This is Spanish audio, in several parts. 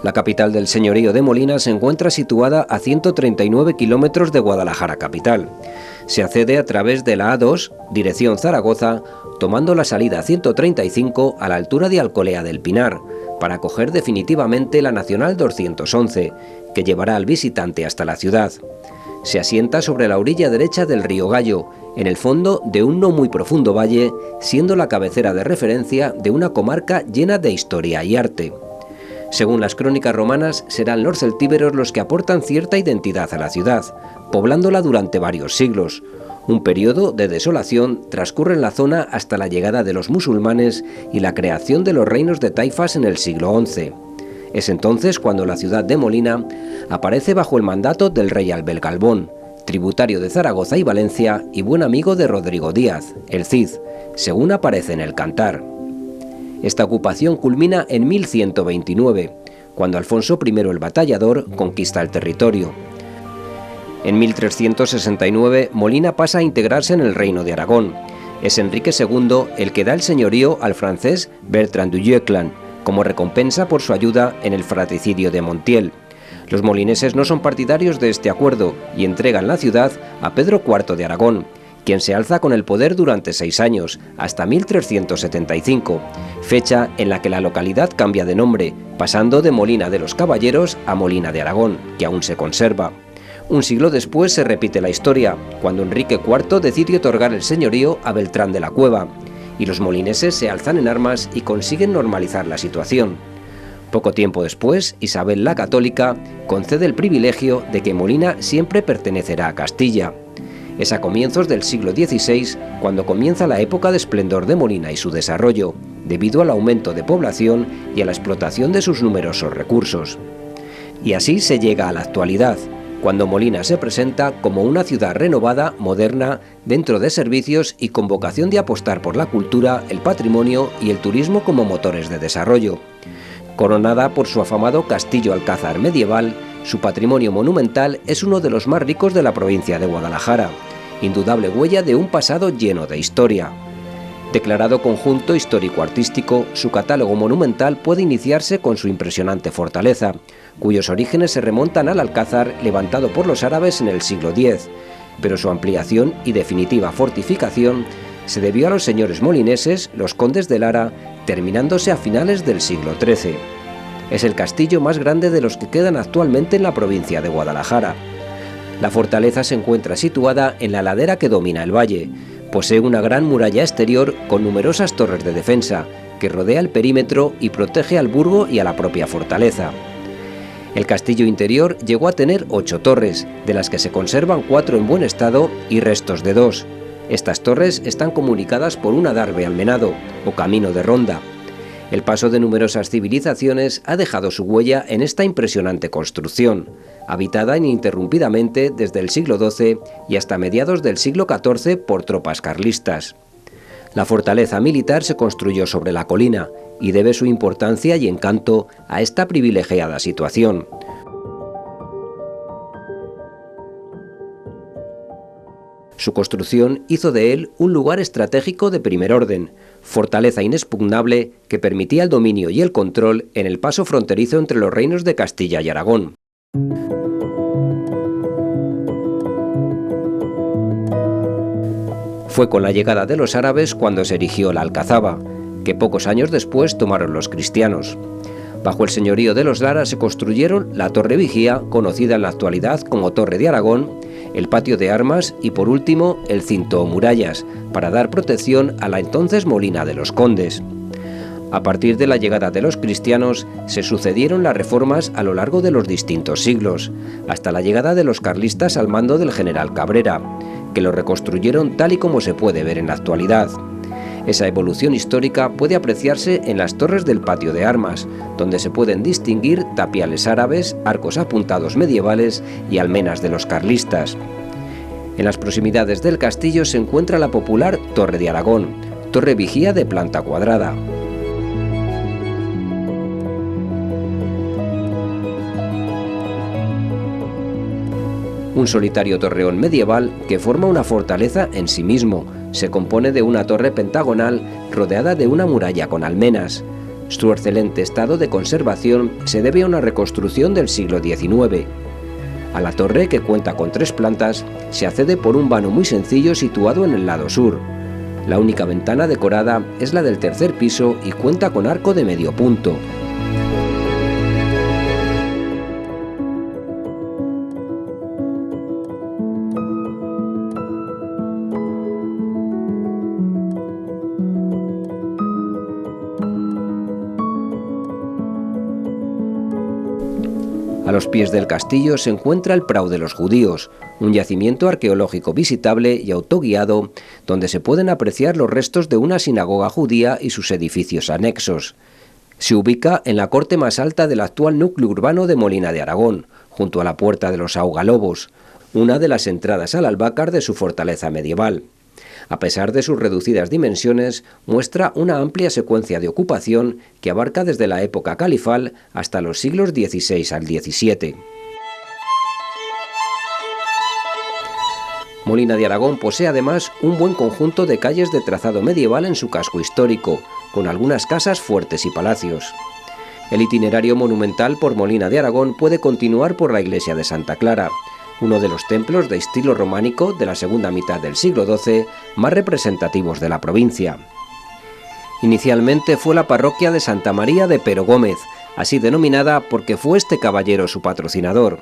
La capital del señorío de Molina se encuentra situada a 139 kilómetros de Guadalajara capital. Se accede a través de la A2, dirección Zaragoza, tomando la salida 135 a la altura de Alcolea del Pinar, para coger definitivamente la Nacional 211, que llevará al visitante hasta la ciudad. Se asienta sobre la orilla derecha del río Gallo, en el fondo de un no muy profundo valle, siendo la cabecera de referencia de una comarca llena de historia y arte. Según las crónicas romanas, serán los celtíberos los que aportan cierta identidad a la ciudad, poblándola durante varios siglos. Un periodo de desolación transcurre en la zona hasta la llegada de los musulmanes y la creación de los reinos de taifas en el siglo XI. Es entonces cuando la ciudad de Molina aparece bajo el mandato del rey Albel Galbón, tributario de Zaragoza y Valencia y buen amigo de Rodrigo Díaz, el Cid, según aparece en el Cantar. Esta ocupación culmina en 1129, cuando Alfonso I el Batallador conquista el territorio. En 1369, Molina pasa a integrarse en el Reino de Aragón. Es Enrique II el que da el señorío al francés Bertrand du Guesclin, como recompensa por su ayuda en el fratricidio de Montiel. Los molineses no son partidarios de este acuerdo y entregan la ciudad a Pedro IV de Aragón, quien se alza con el poder durante 6 años, hasta 1375, fecha en la que la localidad cambia de nombre, pasando de Molina de los Caballeros a Molina de Aragón, que aún se conserva. Un siglo después se repite la historia, cuando Enrique IV decide otorgar el señorío a Beltrán de la Cueva, y los molineses se alzan en armas y consiguen normalizar la situación. Poco tiempo después, Isabel la Católica concede el privilegio de que Molina siempre pertenecerá a Castilla. Es a comienzos del siglo XVI cuando comienza la época de esplendor de Molina y su desarrollo, debido al aumento de población y a la explotación de sus numerosos recursos. Y así se llega a la actualidad, cuando Molina se presenta como una ciudad renovada, moderna, dentro de servicios y con vocación de apostar por la cultura, el patrimonio y el turismo como motores de desarrollo. Coronada por su afamado Castillo Alcázar medieval, su patrimonio monumental es uno de los más ricos de la provincia de Guadalajara, indudable huella de un pasado lleno de historia. Declarado conjunto histórico-artístico, su catálogo monumental puede iniciarse con su impresionante fortaleza, cuyos orígenes se remontan al Alcázar levantado por los árabes en el siglo X, pero su ampliación y definitiva fortificación se debió a los señores molineses, los condes de Lara, terminándose a finales del siglo XIII. Es el castillo más grande de los que quedan actualmente en la provincia de Guadalajara. La fortaleza se encuentra situada en la ladera que domina el valle. Posee una gran muralla exterior con numerosas torres de defensa, que rodea el perímetro y protege al burgo y a la propia fortaleza. El castillo interior llegó a tener 8 torres, de las que se conservan 4 en buen estado y restos de 2. Estas torres están comunicadas por un adarve almenado, o camino de ronda. El paso de numerosas civilizaciones ha dejado su huella en esta impresionante construcción, habitada ininterrumpidamente desde el siglo XII y hasta mediados del siglo XIV por tropas carlistas. La fortaleza militar se construyó sobre la colina y debe su importancia y encanto a esta privilegiada situación. Su construcción hizo de él un lugar estratégico de primer orden, fortaleza inexpugnable que permitía el dominio y el control en el paso fronterizo entre los reinos de Castilla y Aragón. Fue con la llegada de los árabes cuando se erigió la Alcazaba, que pocos años después tomaron los cristianos. Bajo el señorío de los Lara se construyeron la Torre Vigía, conocida en la actualidad como Torre de Aragón, el patio de armas y por último el cinto o murallas, para dar protección a la entonces Molina de los Condes. A partir de la llegada de los cristianos se sucedieron las reformas a lo largo de los distintos siglos, hasta la llegada de los carlistas al mando del general Cabrera, que lo reconstruyeron tal y como se puede ver en la actualidad. Esa evolución histórica puede apreciarse en las torres del patio de armas, donde se pueden distinguir tapiales árabes, arcos apuntados medievales y almenas de los carlistas. En las proximidades del castillo se encuentra la popular Torre de Aragón, torre vigía de planta cuadrada. Un solitario torreón medieval que forma una fortaleza en sí mismo. Se compone de una torre pentagonal rodeada de una muralla con almenas. Su excelente estado de conservación se debe a una reconstrucción del siglo XIX. A la torre, que cuenta con 3 plantas, se accede por un vano muy sencillo situado en el lado sur. La única ventana decorada es la del tercer piso y cuenta con arco de medio punto. A los pies del castillo se encuentra el Prau de los Judíos, un yacimiento arqueológico visitable y autoguiado donde se pueden apreciar los restos de una sinagoga judía y sus edificios anexos. Se ubica en la corte más alta del actual núcleo urbano de Molina de Aragón, junto a la Puerta de los Augalobos, una de las entradas al Albacar de su fortaleza medieval. A pesar de sus reducidas dimensiones, muestra una amplia secuencia de ocupación que abarca desde la época califal hasta los siglos XVI al XVII. Molina de Aragón posee además un buen conjunto de calles de trazado medieval en su casco histórico, con algunas casas, fuertes y palacios. El itinerario monumental por Molina de Aragón puede continuar por la iglesia de Santa Clara, uno de los templos de estilo románico de la segunda mitad del siglo XII más representativos de la provincia. Inicialmente fue la parroquia de Santa María de Pero Gómez, así denominada porque fue este caballero su patrocinador.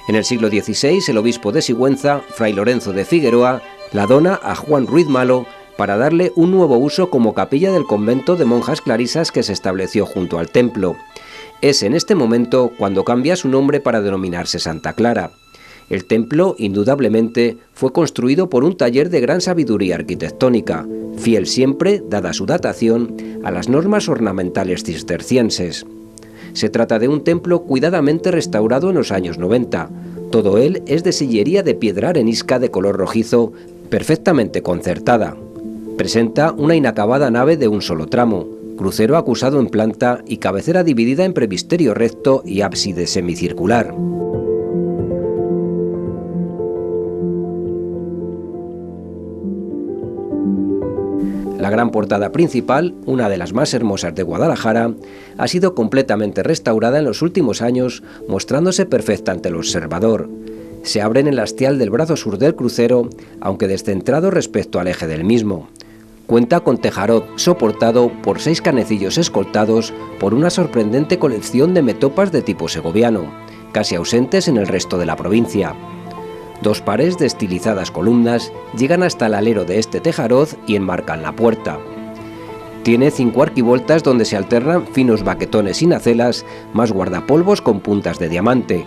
En el siglo XVI, el obispo de Sigüenza, Fray Lorenzo de Figueroa, la dona a Juan Ruiz Malo para darle un nuevo uso como capilla del convento de monjas clarisas que se estableció junto al templo. Es en este momento cuando cambia su nombre para denominarse Santa Clara. El templo, indudablemente, fue construido por un taller de gran sabiduría arquitectónica, fiel siempre, dada su datación, a las normas ornamentales cistercienses. Se trata de un templo cuidadamente restaurado en los años 90. Todo él es de sillería de piedra arenisca de color rojizo, perfectamente concertada. Presenta una inacabada nave de un solo tramo, crucero acusado en planta y cabecera dividida en presbiterio recto y ábside semicircular. La gran portada principal, una de las más hermosas de Guadalajara, ha sido completamente restaurada en los últimos años, mostrándose perfecta ante el observador. Se abre en el hastial del brazo sur del crucero, aunque descentrado respecto al eje del mismo. Cuenta con tejarot soportado por 6 canecillos escoltados por una sorprendente colección de metopas de tipo segoviano, casi ausentes en el resto de la provincia. 2 pares de estilizadas columnas llegan hasta el alero de este tejaroz y enmarcan la puerta. Tiene 5 arquivoltas donde se alternan finos baquetones sin acelas, más guardapolvos con puntas de diamante.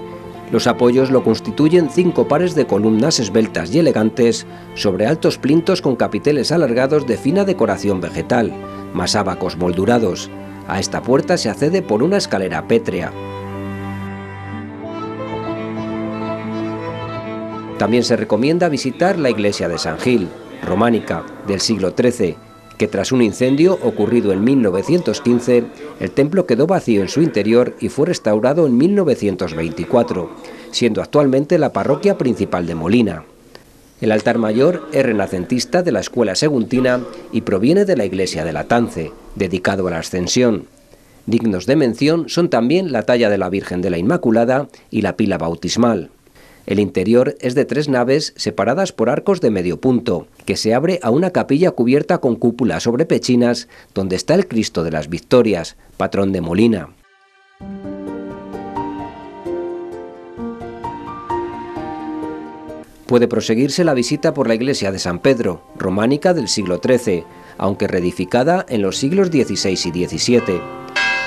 Los apoyos lo constituyen 5 pares de columnas esbeltas y elegantes sobre altos plintos con capiteles alargados de fina decoración vegetal, más ábacos moldurados. A esta puerta se accede por una escalera pétrea. También se recomienda visitar la iglesia de San Gil, románica, del siglo XIII, que tras un incendio ocurrido en 1915, el templo quedó vacío en su interior y fue restaurado en 1924, siendo actualmente la parroquia principal de Molina. El altar mayor es renacentista de la escuela saguntina y proviene de la iglesia de Latance, dedicado a la Ascensión. Dignos de mención son también la talla de la Virgen de la Inmaculada y la pila bautismal. El interior es de 3 naves separadas por arcos de medio punto, que se abre a una capilla cubierta con cúpula sobre pechinas, donde está el Cristo de las Victorias, patrón de Molina. Puede proseguirse la visita por la iglesia de San Pedro, románica del siglo XIII, aunque reedificada en los siglos XVI y XVII.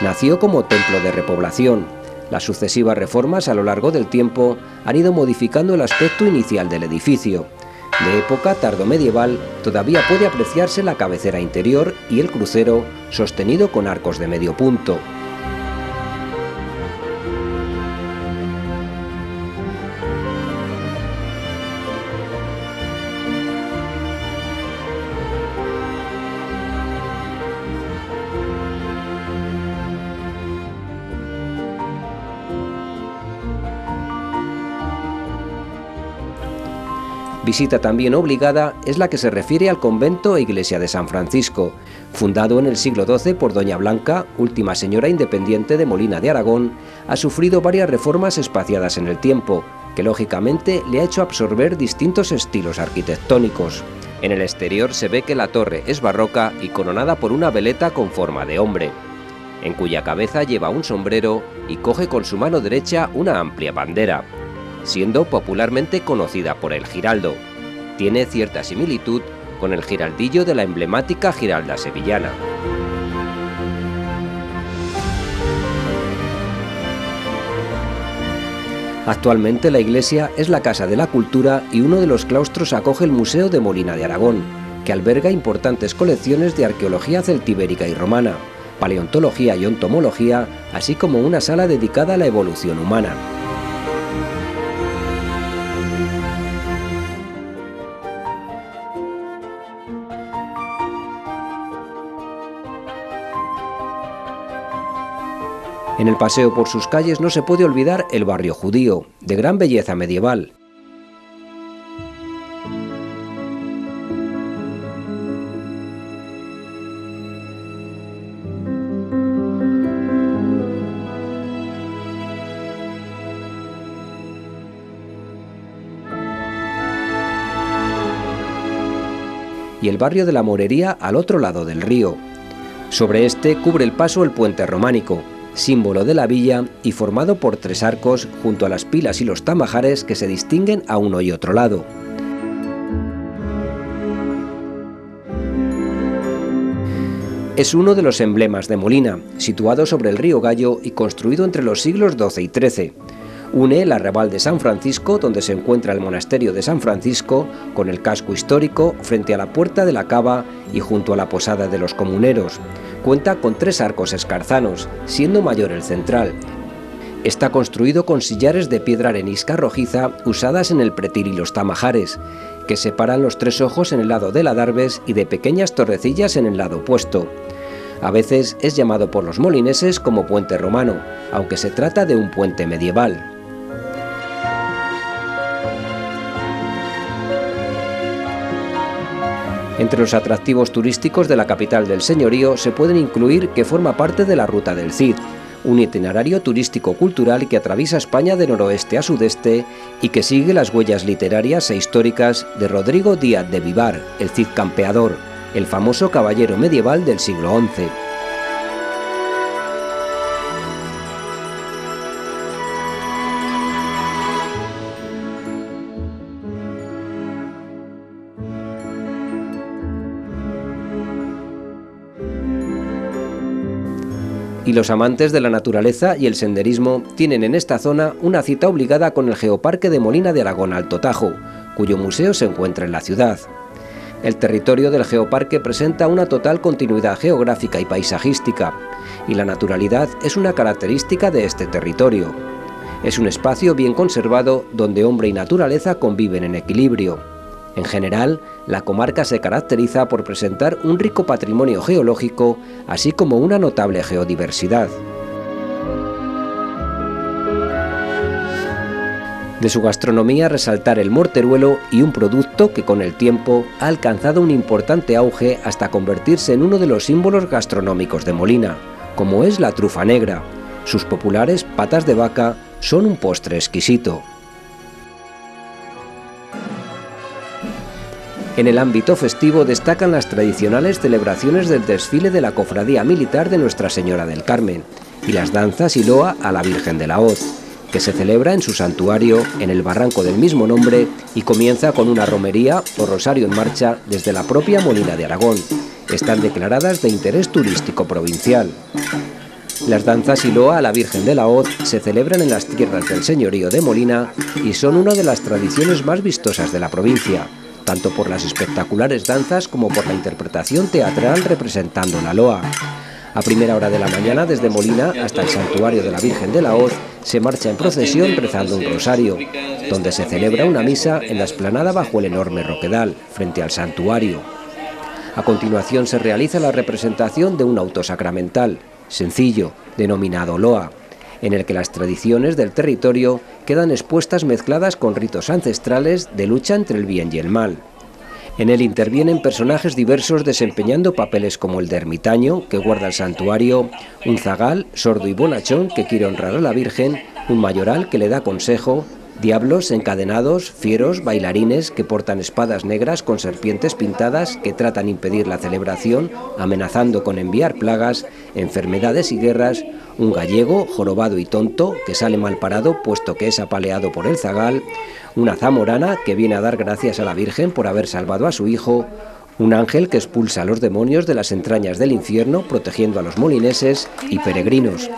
Nació como templo de repoblación. Las sucesivas reformas a lo largo del tiempo han ido modificando el aspecto inicial del edificio. De época tardomedieval, todavía puede apreciarse la cabecera interior y el crucero, sostenido con arcos de medio punto. Visita también obligada es la que se refiere al convento e iglesia de San Francisco, fundado en el siglo XII por doña Blanca, última señora independiente de Molina de Aragón. Ha sufrido varias reformas espaciadas en el tiempo, que lógicamente le ha hecho absorber distintos estilos arquitectónicos. En el exterior se ve que la torre es barroca y coronada por una veleta con forma de hombre, en cuya cabeza lleva un sombrero y coge con su mano derecha una amplia bandera, siendo popularmente conocida por el giraldo. Tiene cierta similitud con el giraldillo de la emblemática Giralda sevillana. Actualmente la iglesia es la Casa de la Cultura y uno de los claustros acoge el Museo de Molina de Aragón, que alberga importantes colecciones de arqueología celtibérica y romana, paleontología y entomología, así como una sala dedicada a la evolución humana. En el paseo por sus calles no se puede olvidar el barrio judío, de gran belleza medieval. Y el barrio de la Morería al otro lado del río. Sobre este cubre el paso el puente románico, símbolo de la villa y formado por 3 arcos junto a las pilas y los tamajares que se distinguen a uno y otro lado. Es uno de los emblemas de Molina, situado sobre el río Gallo y construido entre los siglos XII y XIII. Une el arrabal de San Francisco, donde se encuentra el monasterio de San Francisco, con el casco histórico frente a la puerta de la cava y junto a la posada de los comuneros. Cuenta con 3 arcos escarzanos, siendo mayor el central. Está construido con sillares de piedra arenisca rojiza usadas en el pretil y los tamajares, que separan los 3 ojos en el lado del adarves y de pequeñas torrecillas en el lado opuesto. A veces es llamado por los molineses como puente romano, aunque se trata de un puente medieval. Entre los atractivos turísticos de la capital del señorío se pueden incluir que forma parte de la Ruta del Cid, un itinerario turístico-cultural que atraviesa España de noroeste a sudeste y que sigue las huellas literarias e históricas de Rodrigo Díaz de Vivar, el Cid campeador, el famoso caballero medieval del siglo XI. Y los amantes de la naturaleza y el senderismo tienen en esta zona una cita obligada con el Geoparque de Molina de Aragón Alto Tajo, cuyo museo se encuentra en la ciudad. El territorio del Geoparque presenta una total continuidad geográfica y paisajística, y la naturalidad es una característica de este territorio. Es un espacio bien conservado donde hombre y naturaleza conviven en equilibrio. En general, la comarca se caracteriza por presentar un rico patrimonio geológico, así como una notable geodiversidad. De su gastronomía resaltar el morteruelo y un producto que con el tiempo ha alcanzado un importante auge hasta convertirse en uno de los símbolos gastronómicos de Molina, como es la trufa negra. Sus populares patas de vaca son un postre exquisito. En el ámbito festivo destacan las tradicionales celebraciones del desfile de la Cofradía Militar de Nuestra Señora del Carmen y las danzas y loa a la Virgen de la Hoz, que se celebra en su santuario en el barranco del mismo nombre y comienza con una romería o rosario en marcha desde la propia Molina de Aragón. Están declaradas de interés turístico provincial. Las danzas y loa a la Virgen de la Hoz se celebran en las tierras del señorío de Molina y son una de las tradiciones más vistosas de la provincia, tanto por las espectaculares danzas como por la interpretación teatral representando la loa. A primera hora de la mañana, desde Molina hasta el santuario de la Virgen de la Hoz, se marcha en procesión rezando un rosario, donde se celebra una misa en la explanada bajo el enorme roquedal, frente al santuario. A continuación se realiza la representación de un auto sacramental, sencillo, denominado loa. en el que las tradiciones del territorio quedan expuestas mezcladas con ritos ancestrales de lucha entre el bien y el mal. En él intervienen personajes diversos desempeñando papeles como el de ermitaño, que guarda el santuario, un zagal, sordo y bonachón, que quiere honrar a la Virgen, un mayoral que le da consejo, diablos encadenados, fieros, bailarines que portan espadas negras con serpientes pintadas que tratan de impedir la celebración, amenazando con enviar plagas, enfermedades y guerras, un gallego, jorobado y tonto, que sale mal parado puesto que es apaleado por el zagal, una zamorana que viene a dar gracias a la Virgen por haber salvado a su hijo, un ángel que expulsa a los demonios de las entrañas del infierno protegiendo a los molineses y peregrinos.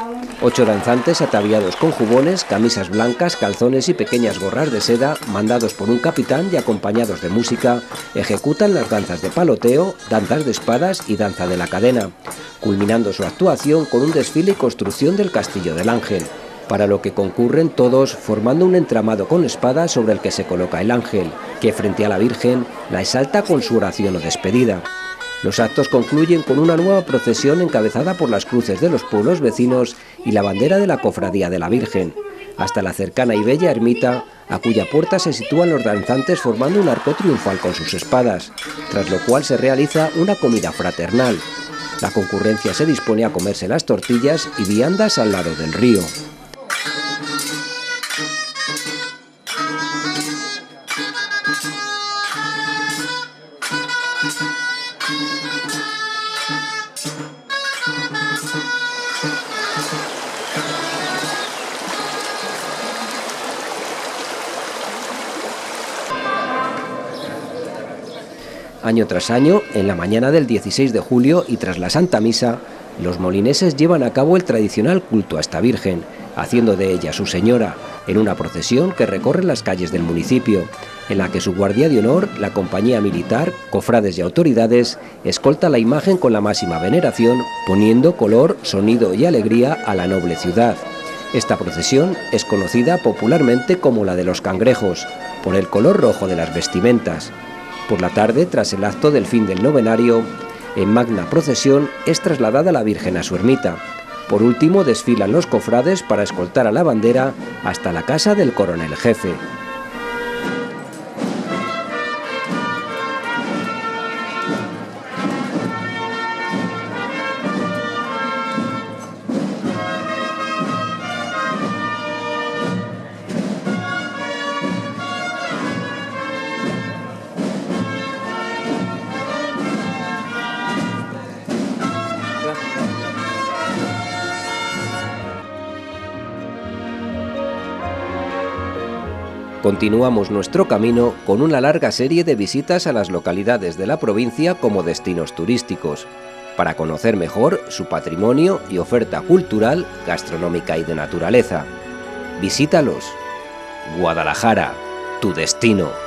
8 danzantes ataviados con jubones, camisas blancas, calzones y pequeñas gorras de seda, mandados por un capitán y acompañados de música, ejecutan las danzas de paloteo, danzas de espadas y danza de la cadena, culminando su actuación con un desfile y construcción del Castillo del Ángel, para lo que concurren todos formando un entramado con espadas sobre el que se coloca el ángel, que frente a la Virgen la exalta con su oración o despedida. Los actos concluyen con una nueva procesión encabezada por las cruces de los pueblos vecinos y la bandera de la Cofradía de la Virgen, hasta la cercana y bella ermita, a cuya puerta se sitúan los danzantes formando un arco triunfal con sus espadas, tras lo cual se realiza una comida fraternal. La concurrencia se dispone a comerse las tortillas y viandas al lado del río. Año tras año, en la mañana del 16 de julio y tras la Santa Misa, los molineses llevan a cabo el tradicional culto a esta Virgen, haciendo de ella su señora, en una procesión que recorre las calles del municipio, en la que su guardia de honor, la compañía militar, cofrades y autoridades, escolta la imagen con la máxima veneración, poniendo color, sonido y alegría a la noble ciudad. Esta procesión es conocida popularmente como la de los cangrejos, por el color rojo de las vestimentas. Por la tarde, tras el acto del fin del novenario, en magna procesión es trasladada la Virgen a su ermita. Por último, desfilan los cofrades para escoltar a la bandera hasta la casa del coronel jefe. Continuamos nuestro camino con una larga serie de visitas a las localidades de la provincia como destinos turísticos, para conocer mejor su patrimonio y oferta cultural, gastronómica y de naturaleza. Visítalos. Guadalajara, tu destino.